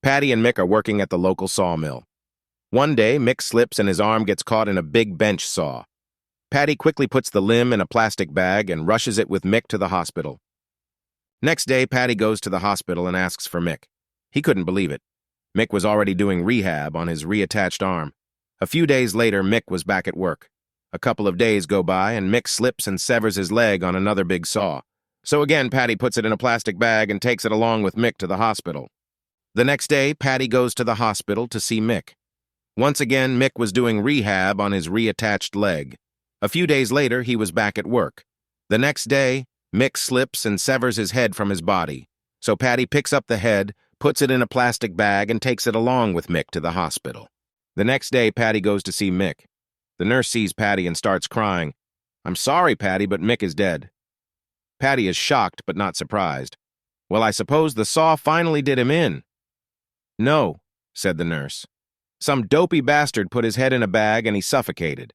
Patty and Mick are working at the local sawmill. One day, Mick slips and his arm gets caught in a big bench saw. Patty quickly puts the limb in a plastic bag and rushes it with Mick to the hospital. Next day, Patty goes to the hospital and asks for Mick. He couldn't believe it. Mick was already doing rehab on his reattached arm. A few days later, Mick was back at work. A couple of days go by, and Mick slips and severs his leg on another big saw. So again, Patty puts it in a plastic bag and takes it along with Mick to the hospital. The next day, Patty goes to the hospital to see Mick. Once again, Mick was doing rehab on his reattached leg. A few days later, he was back at work. The next day, Mick slips and severs his head from his body. So Patty picks up the head, puts it in a plastic bag, and takes it along with Mick to the hospital. The next day, Patty goes to see Mick. The nurse sees Patty and starts crying. "I'm sorry, Patty, but Mick is dead." Patty is shocked but not surprised. "Well, I suppose the saw finally did him in." "No," said the nurse. "Some dopey bastard put his head in a bag and he suffocated.